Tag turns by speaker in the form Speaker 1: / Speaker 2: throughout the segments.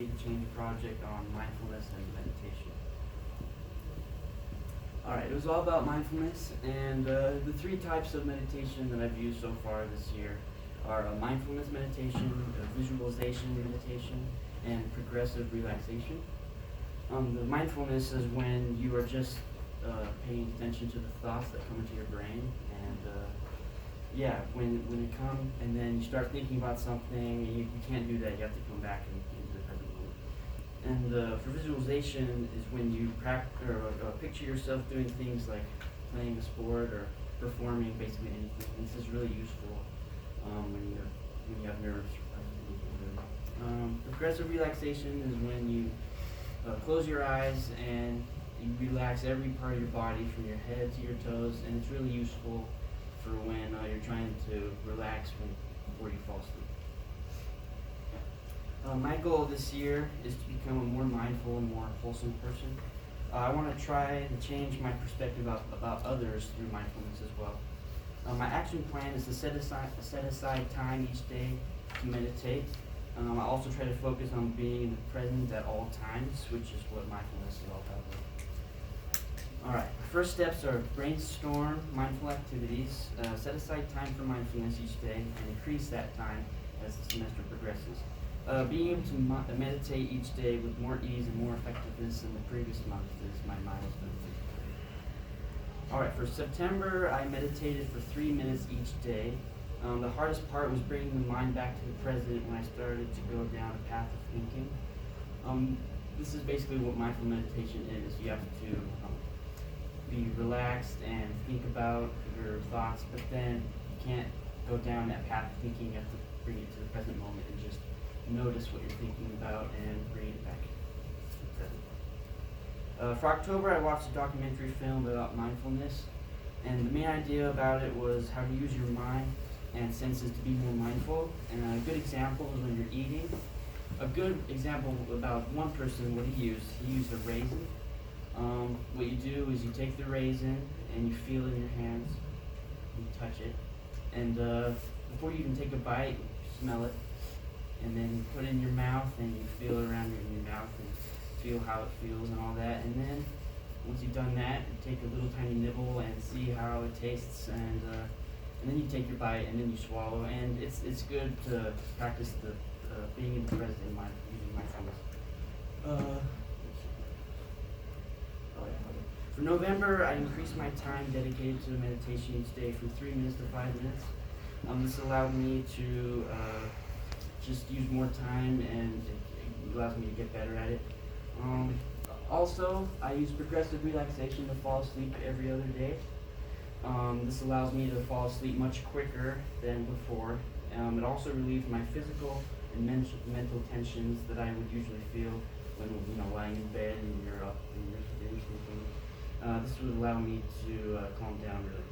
Speaker 1: change project on mindfulness and meditation. Alright, it was all about mindfulness, and the three types of meditation that I've used so far this year are mindfulness meditation, visualization meditation, and progressive relaxation. The mindfulness is when you are just paying attention to the thoughts that come into your brain, and when it comes and then you start thinking about something, you can't do that. You have to come back into the present moment. And for visualization is when you picture yourself doing things like playing a sport or performing basically anything. This is really useful when you have nerves. Progressive relaxation is when you close your eyes and you relax every part of your body from your head to your toes, and it's really useful for when you're trying to relax before you fall asleep. My goal this year is to become a more mindful and more wholesome person. I want to try to change my perspective about others through mindfulness as well. My action plan is to set aside time each day to meditate. I also try to focus on being in the present at all times, which is what mindfulness is all about. Alright, first steps are brainstorm mindful activities, set aside time for mindfulness each day, and increase that time as the semester progresses. Being able to meditate each day with more ease and more effectiveness than the previous month is my milestone. Alright, for September, I meditated for 3 minutes each day. The hardest part was bringing the mind back to the present when I started to go down a path of thinking. This is basically what mindful meditation is. You have to be relaxed and think about your thoughts, but then you can't go down that path of thinking. You have to bring it to the present moment and just notice what you're thinking about and bring it back to the present. For October, I watched a documentary film about mindfulness, and the main idea about it was how to use your mind and senses to be more mindful. And a good example is when you're eating. A good example about one person, what he used a raisin. What you do is you take the raisin and you feel it in your hands, you touch it, and before you even take a bite, you smell it, and then you put it in your mouth and you feel it around in your mouth and feel how it feels and all that. And then once you've done that, you take a little tiny nibble and see how it tastes, and then you take your bite and then you swallow. And it's good to practice the being in the present in mind, using mindfulness. For November, I increased my time dedicated to meditation each day from 3 minutes to 5 minutes. This allowed me to just use more time, and it allows me to get better at it. Also, I use progressive relaxation to fall asleep every other day. This allows me to fall asleep much quicker than before. It also relieves my physical and mental tensions that I would usually feel when lying in bed and you're up and you're sleeping. This would allow me to calm down really.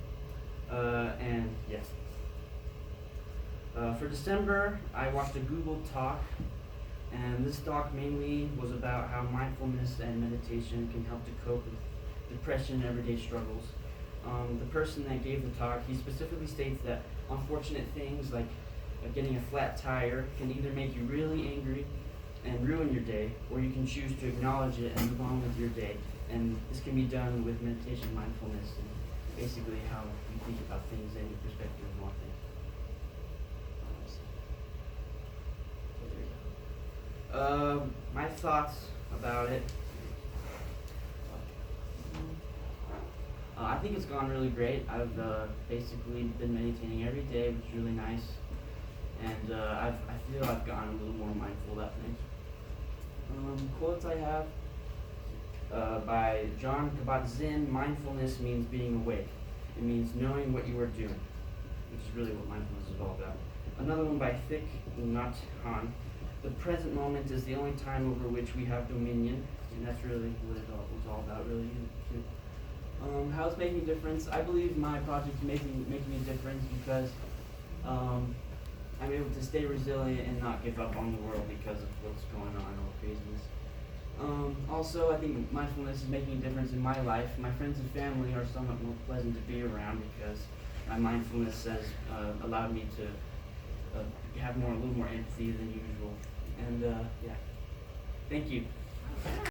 Speaker 1: For December, I watched a Google Talk, and this talk mainly was about how mindfulness and meditation can help to cope with depression and everyday struggles. The person that gave the talk, he specifically states that unfortunate things like getting a flat tire can either make you really angry and ruin your day, or you can choose to acknowledge it and move on with your day. And this can be done with meditation, mindfulness, and basically how you think about things and your perspective on things. My thoughts about it. I think it's gone really great. I've basically been meditating every day, which is really nice. And I feel I've gotten a little more mindful about things. Quotes I have by John Kabat-Zinn: mindfulness means being awake. It means knowing what you are doing, which is really what mindfulness is all about. Another one by Thich Nhat Hanh: the present moment is the only time over which we have dominion. And that's really what it was all about, really. How it's making a difference? I believe my project is making a difference because I'm able to stay resilient and not give up on the world because of what's going on, all craziness. Also, I think mindfulness is making a difference in my life. My friends and family are somewhat more pleasant to be around because my mindfulness has allowed me to have a little more empathy than usual. And Thank you.